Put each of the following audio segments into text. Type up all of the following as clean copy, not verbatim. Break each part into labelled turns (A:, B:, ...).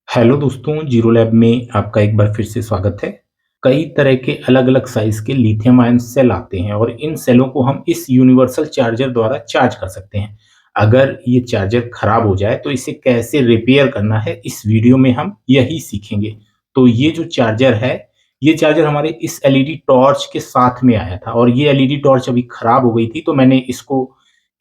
A: Hello दोस्तों, zero lab में आपका एक बार फिर से स्वागत है। कई तरह के अलग-अलग साइज़ के लिथियम आयन सेल आते हैं और इन सेलों को हम इस यूनिवर्सल चार्जर द्वारा चार्ज कर सकते हैं। अगर ये चार्जर खराब हो जाए तो इसे कैसे रिपेयर करना है, इस वीडियो में हम यही सीखेंगे। तो ये जो चार्जर है, ये चार्जर हमारे इस एलईडी टॉर्च के साथ में आया था और ये एलईडी टॉर्च अभी खराब हो गई थी, तो मैंने इसको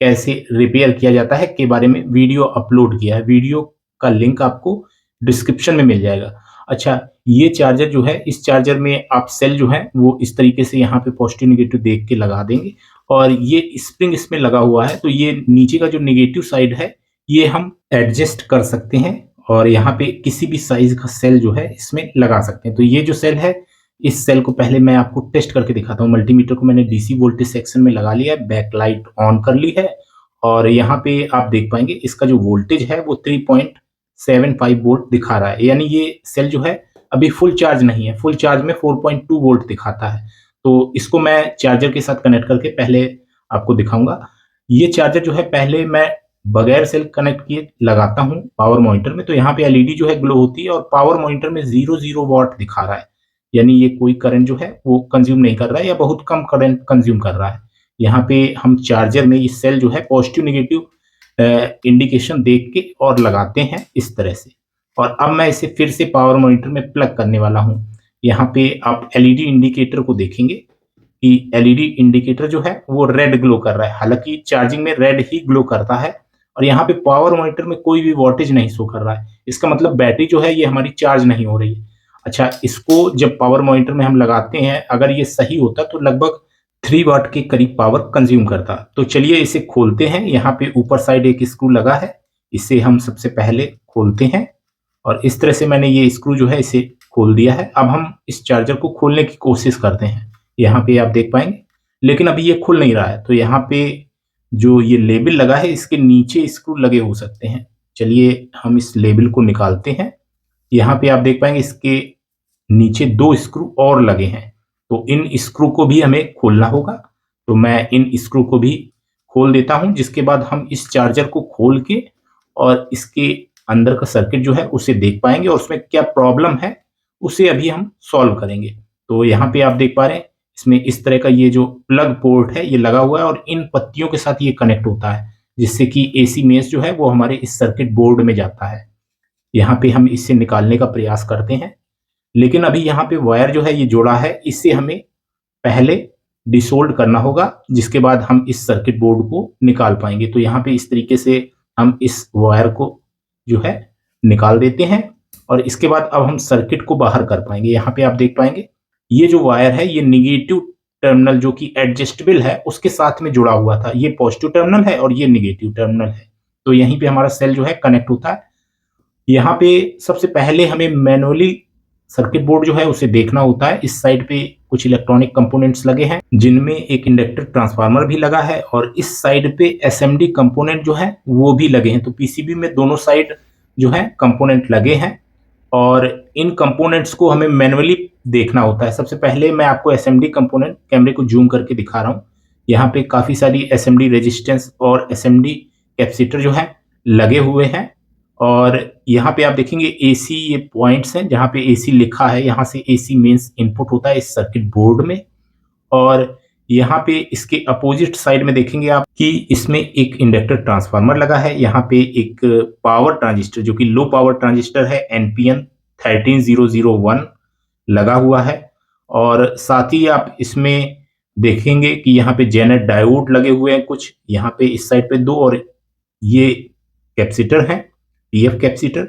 A: कैसे रिपेयर किया जाता है के बारे में वीडियो अपलोड किया है। वीडियो का लिंक आपको डिस्क्रिप्शन में मिल जाएगा। अच्छा, ये चार्जर जो है, इस चार्जर में आप सेल जो है वो इस तरीके से यहाँ पे पॉजिटिव नेगेटिव देख के लगा देंगे और ये स्प्रिंग इसमें लगा हुआ है, तो ये नीचे का जो नेगेटिव साइड है ये हम एडजस्ट कर सकते हैं और यहाँ पे किसी भी साइज का सेल जो है इसमें लगा सकते हैं। तो ये जो सेल है, इस सेल को पहले मैं आपको टेस्ट करके दिखाता हूँ। मल्टीमीटर को मैंने डीसी वोल्टेज सेक्शन में लगा लिया है, बैक लाइट ऑन कर ली है और यहाँ पे आप देख पाएंगे इसका जो वोल्टेज है वो 3.75 वोल्ट दिखा रहा है। यानी ये सेल जो है अभी फुल चार्ज नहीं है, फुल चार्ज में 4.2 वोल्ट दिखाता है। तो इसको मैं चार्जर के साथ कनेक्ट करके पहले आपको दिखाऊंगा। ये चार्जर जो है पहले मैं बगैर सेल कनेक्ट किए लगाता हूँ पावर मॉनिटर में, तो यहाँ पे एलईडी जो है ग्लो होती है और पावर मॉनिटर में 0 वॉट दिखा रहा है। यानी ये कोई करंट जो है वो कंज्यूम नहीं कर रहा है या बहुत कम करंट कंज्यूम कर रहा है। यहाँ पे हम चार्जर में ये सेल जो है पॉजिटिव नेगेटिव इंडिकेशन देख के और लगाते हैं इस तरह से। और अब मैं इसे फिर से पावर मॉनिटर में प्लग करने वाला हूँ। यहाँ पे आप एलईडी इंडिकेटर को देखेंगे कि एलईडी इंडिकेटर जो है वो रेड ग्लो कर रहा है। हालांकि चार्जिंग में रेड ही ग्लो करता है और यहाँ पे पावर मॉनिटर में कोई भी वोल्टेज नहीं शो कर रहा है। इसका मतलब बैटरी जो है ये हमारी चार्ज नहीं हो रही है। अच्छा, इसको जब पावर मॉनिटर में हम लगाते हैं, अगर ये सही होता तो लगभग 3 वाट के करीब पावर कंज्यूम करता। तो चलिए इसे खोलते हैं। यहाँ पे ऊपर साइड एक स्क्रू लगा है, इसे हम सबसे पहले खोलते हैं और इस तरह से मैंने ये स्क्रू जो है इसे खोल दिया है। अब हम इस चार्जर को खोलने की कोशिश करते हैं। यहाँ पे आप देख पाएंगे, लेकिन अभी ये खुल नहीं रहा है। तो यहाँ पे जो ये लेबल लगा है इसके नीचे स्क्रू लगे हो सकते हैं। चलिए हम इस लेबल को निकालते हैं। यहाँ पे आप देख पाएंगे इसके नीचे 2 स्क्रू और लगे हैं, तो इन स्क्रू को भी हमें खोलना होगा। तो मैं इन स्क्रू को भी खोल देता हूं, जिसके बाद हम इस चार्जर को खोल के और इसके अंदर का सर्किट जो है उसे देख पाएंगे और उसमें क्या प्रॉब्लम है उसे अभी हम सॉल्व करेंगे। तो यहाँ पे आप देख पा रहे हैं इसमें इस तरह का ये जो प्लग पोर्ट है ये लगा हुआ है और इन पत्तियों के साथ ये कनेक्ट होता है, जिससे कि एसी मेश जो है वो हमारे इस सर्किट बोर्ड में जाता है। यहाँ पे हम इसे निकालने का प्रयास करते हैं, लेकिन अभी यहाँ पे वायर जो है ये जोड़ा है, इससे हमें पहले डिसोल्ड करना होगा, जिसके बाद हम इस सर्किट बोर्ड को निकाल पाएंगे। तो यहाँ पे इस तरीके से हम इस वायर को जो है निकाल देते हैं और इसके बाद अब हम सर्किट को बाहर कर पाएंगे। यहाँ पे आप देख पाएंगे ये जो वायर है ये निगेटिव टर्मिनल जो कि एडजस्टेबल है उसके साथ में जुड़ा हुआ था। ये पॉजिटिव टर्मिनल है और ये निगेटिव टर्मिनल है। तो यहीं पे हमारा सेल जो है कनेक्ट होता है। यहाँ पे सबसे पहले हमें मैनुअली सर्किट बोर्ड जो है उसे देखना होता है। इस साइड पे कुछ इलेक्ट्रॉनिक कंपोनेंट्स लगे हैं, जिनमें एक इंडक्टर ट्रांसफार्मर भी लगा है और इस साइड पे एसएमडी कंपोनेंट जो है वो भी लगे हैं। तो पीसीबी में दोनों साइड जो है कंपोनेंट लगे हैं और इन कंपोनेंट्स को हमें मैनुअली देखना होता है। सबसे पहले मैं आपको एसएमडी कंपोनेंट कैमरे को जूम करके दिखा रहा हूँ। यहाँ पे काफी सारी एसएमडी रेजिस्टेंस और एसएमडी कैपेसिटर जो है लगे हुए हैं और यहाँ पे आप देखेंगे एसी ये पॉइंट्स हैं जहाँ पे एसी लिखा है, यहाँ से एसी मेंस इनपुट होता है इस सर्किट बोर्ड में। और यहाँ पे इसके अपोजिट साइड में देखेंगे आप कि इसमें एक इंडक्टर ट्रांसफार्मर लगा है। यहाँ पे एक पावर ट्रांजिस्टर जो कि लो पावर ट्रांजिस्टर है एनपीएन 13001 लगा हुआ है और साथ ही आप इसमें देखेंगे कि यहाँ पे जेनर डायोड लगे हुए हैं कुछ, यहाँ पे इस साइड पे 2 और ये कैपेसिटर हैं, पीएफ कैपेसिटर।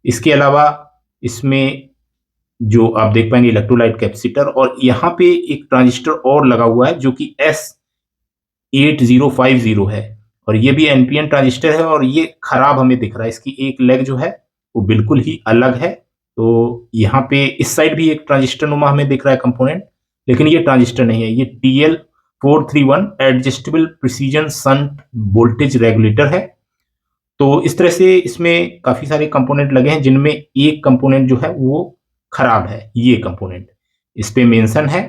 A: इसके अलावा इसमें जो आप देख पाएंगे इलेक्ट्रोलाइट कैपेसिटर और यहाँ पे एक ट्रांजिस्टर और लगा हुआ है जो कि S8050 है और ये भी एनपीएन ट्रांजिस्टर है और ये खराब हमें दिख रहा है। इसकी एक लेग जो है वो बिल्कुल ही अलग है। तो यहाँ पे इस साइड भी एक ट्रांजिस्टर नुमा हमें दिख रहा है कंपोनेंट, लेकिन ये ट्रांजिस्टर नहीं है, ये TL431 adjustable precision shunt voltage regulator है। तो इस तरह से इसमें काफी सारे कंपोनेंट लगे हैं, जिनमें एक कंपोनेंट जो है वो खराब है। ये कंपोनेंट इस पे मेंशन है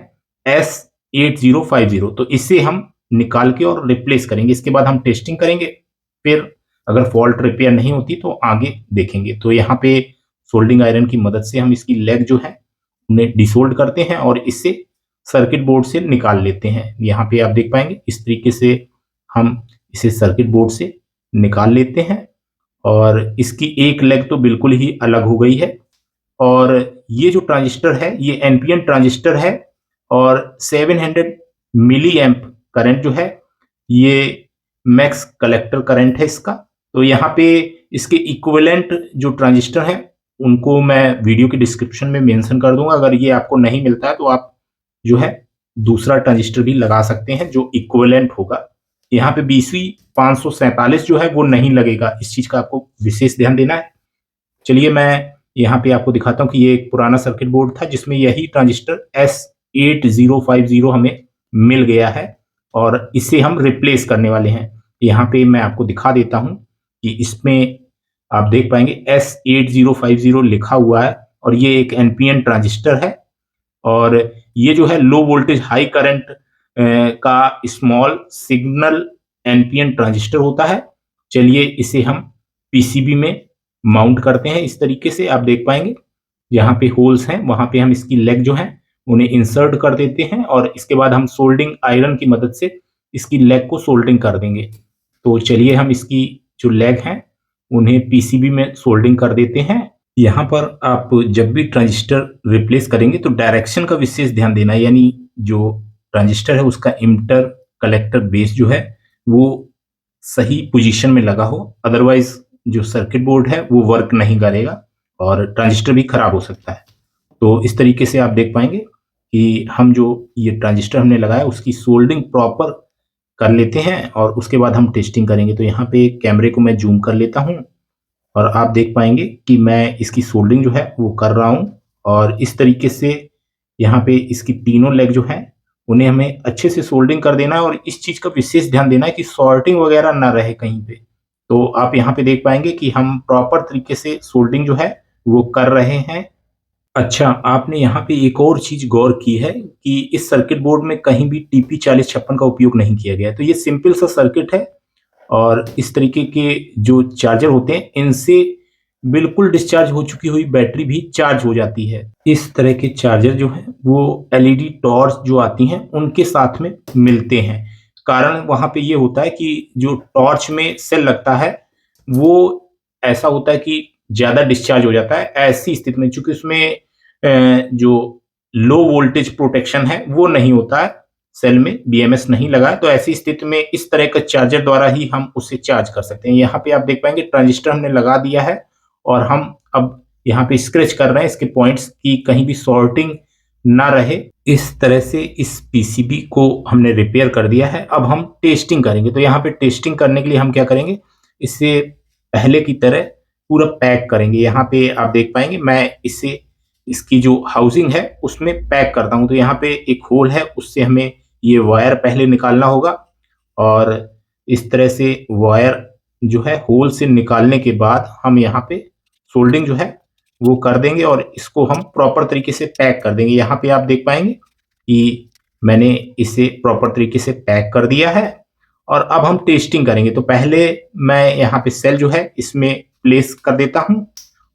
A: S8050, तो इसे हम निकाल के और रिप्लेस करेंगे। इसके बाद हम टेस्टिंग करेंगे, फिर अगर फॉल्ट रिपेयर नहीं होती तो आगे देखेंगे। तो यहाँ पे सोल्डिंग आयरन की मदद से हम इसकी लेग जो है उन्हें डिसोल्ड करते हैं और इससे सर्किट बोर्ड से निकाल लेते हैं। यहाँ पे आप देख पाएंगे इस तरीके से हम इसे सर्किट बोर्ड से निकाल लेते हैं और इसकी एक लेग तो बिल्कुल ही अलग हो गई है। और ये जो ट्रांजिस्टर है ये एनपीएन ट्रांजिस्टर है और 700 मिली एम्प करंट जो है ये मैक्स कलेक्टर करंट है इसका। तो यहाँ पे इसके इक्विवेलेंट जो ट्रांजिस्टर हैं उनको मैं वीडियो के डिस्क्रिप्शन में मेंशन कर दूंगा। अगर ये आपको नहीं मिलता है तो आप जो है दूसरा ट्रांजिस्टर भी लगा सकते हैं जो इक्विवेलेंट होगा। यहाँ पे बीसी 547 जो है वो नहीं लगेगा, इस चीज का आपको विशेष ध्यान देना है। चलिए मैं यहाँ पे आपको दिखाता हूँ कि ये एक पुराना सर्किट बोर्ड था जिसमें यही ट्रांजिस्टर S8050 हमें मिल गया है और इसे हम रिप्लेस करने वाले हैं। यहाँ पे मैं आपको दिखा देता हूँ कि इसमें आप देख पाएंगे S8050 लिखा हुआ है और ये एक एनपीएन ट्रांजिस्टर है और ये जो है लो वोल्टेज हाई करंट का स्मॉल सिग्नल एनपीएन ट्रांजिस्टर होता है। चलिए इसे हम पीसीबी में माउंट करते हैं। इस तरीके से आप देख पाएंगे यहाँ पे होल्स हैं, वहां पे हम इसकी लेग जो है उन्हें इंसर्ट कर देते हैं और इसके बाद हम सोल्डिंग आयरन की मदद से इसकी लेग को सोल्डिंग कर देंगे। तो चलिए हम इसकी जो लेग हैं उन्हें पीसीबी में सोल्डिंग कर देते हैं। यहाँ पर आप जब भी ट्रांजिस्टर रिप्लेस करेंगे तो डायरेक्शन का विशेष ध्यान देना है, यानी जो ट्रांजिस्टर है उसका इमिटर कलेक्टर बेस जो है वो सही पोजीशन में लगा हो, अदरवाइज जो सर्किट बोर्ड है वो वर्क नहीं करेगा और ट्रांजिस्टर भी खराब हो सकता है। तो इस तरीके से आप देख पाएंगे कि हम जो ये ट्रांजिस्टर हमने लगाया उसकी सोल्डिंग प्रॉपर कर लेते हैं और उसके बाद हम टेस्टिंग करेंगे। तो यहाँ पे कैमरे को मैं जूम कर लेता हूँ और आप देख पाएंगे कि मैं इसकी सोल्डिंग जो है वो कर रहा हूँ और इस तरीके से यहाँ पे इसकी तीनों लेग जो है उन्हें हमें अच्छे से सोल्डिंग कर देना है और इस चीज का विशेष ध्यान देना है कि शॉर्टिंग वगैरह ना रहे कहीं पे। तो आप यहाँ पे देख पाएंगे कि हम प्रॉपर तरीके से सोल्डिंग जो है वो कर रहे हैं। अच्छा, आपने यहाँ पे एक और चीज गौर की है कि इस सर्किट बोर्ड में कहीं भी TP4056 का उपयोग नहीं किया गया है। तो ये सिंपल सा सर्किट है और इस तरीके के जो चार्जर होते हैं इनसे बिल्कुल डिस्चार्ज हो चुकी हुई बैटरी भी चार्ज हो जाती है। इस तरह के चार्जर जो है वो एलईडी टॉर्च जो आती हैं उनके साथ में मिलते हैं। कारण वहां पे ये होता है कि जो टॉर्च में सेल लगता है वो ऐसा होता है कि ज्यादा डिस्चार्ज हो जाता है। ऐसी स्थिति में चूंकि उसमें जो लो वोल्टेज प्रोटेक्शन है वो नहीं होता है, सेल में बीएमएस नहीं लगा है, तो ऐसी स्थिति में इस तरह का चार्जर द्वारा ही हम उसे चार्ज कर सकते हैं। यहाँ पे आप देख पाएंगे ट्रांजिस्टर हमने लगा दिया है और हम अब यहाँ पे स्क्रैच कर रहे हैं इसके पॉइंट्स की कहीं भी शॉर्टिंग ना रहे। इस तरह से इस पीसीबी को हमने रिपेयर कर दिया है। अब हम टेस्टिंग करेंगे। तो यहाँ पे टेस्टिंग करने के लिए हम क्या करेंगे, इसे पहले की तरह पूरा पैक करेंगे। यहाँ पे आप देख पाएंगे मैं इसे इसकी जो हाउसिंग है उसमें पैक करता हूँ। तो यहाँ पे एक होल है, उससे हमें ये वायर पहले निकालना होगा और इस तरह से वायर जो है होल से निकालने के बाद हम यहाँ पे सोल्डिंग जो है वो कर देंगे और इसको हम प्रॉपर तरीके से पैक कर देंगे। यहाँ पे आप देख पाएंगे कि मैंने इसे प्रॉपर तरीके से पैक कर दिया है और अब हम टेस्टिंग करेंगे। तो पहले मैं यहाँ पे सेल जो है इसमें प्लेस कर देता हूँ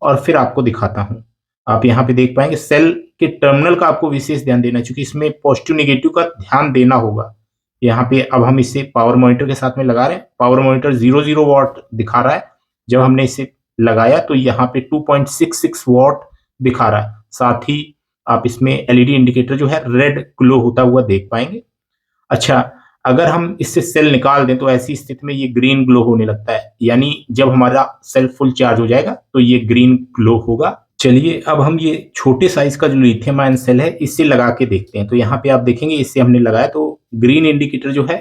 A: और फिर आपको दिखाता हूँ। आप यहाँ पे देख पाएंगे सेल के टर्मिनल का आपको विशेष ध्यान देना है क्योंकि इसमें पॉजिटिव नेगेटिव का ध्यान देना होगा। यहाँ पे अब हम इसे पावर मॉनिटर के साथ में लगा रहे हैं। पावर मॉनिटर 00 वॉट दिखा रहा है। जब हमने इसे लगाया तो यहाँ पे 2.66 वॉट दिखा रहा है। साथ ही आप इसमें एलईडी इंडिकेटर जो है रेड ग्लो होता हुआ देख पाएंगे। अच्छा, अगर हम इससे सेल निकाल दें तो ऐसी स्थिति में ये ग्रीन ग्लो होने लगता है, यानी जब हमारा सेल फुल चार्ज हो जाएगा तो ये ग्रीन ग्लो होगा। चलिए अब हम ये छोटे साइज का जो लिथियम आयन सेल है इससे लगा के देखते हैं। तो यहाँ पे आप देखेंगे इससे हमने लगाया तो ग्रीन इंडिकेटर जो है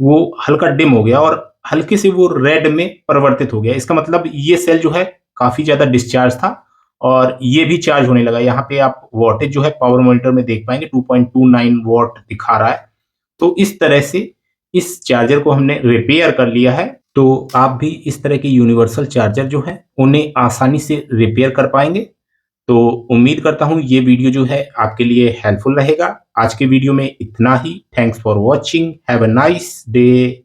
A: वो हल्का डिम हो गया और हल्के से वो रेड में परिवर्तित हो गया। इसका मतलब ये सेल जो है काफी ज्यादा डिस्चार्ज था और ये भी चार्ज होने लगा। यहाँ पे आप वोल्टेज जो है पावर मॉनिटर में देख पाएंगे 2.29 वॉट दिखा रहा है। तो इस तरह से इस चार्जर को हमने रिपेयर कर लिया है। तो आप भी इस तरह के यूनिवर्सल चार्जर जो है उन्हें आसानी से रिपेयर कर पाएंगे। तो उम्मीद करता हूं ये वीडियो जो है आपके लिए हेल्पफुल रहेगा। आज के वीडियो में इतना ही। Thanks for watching. Have a nice day.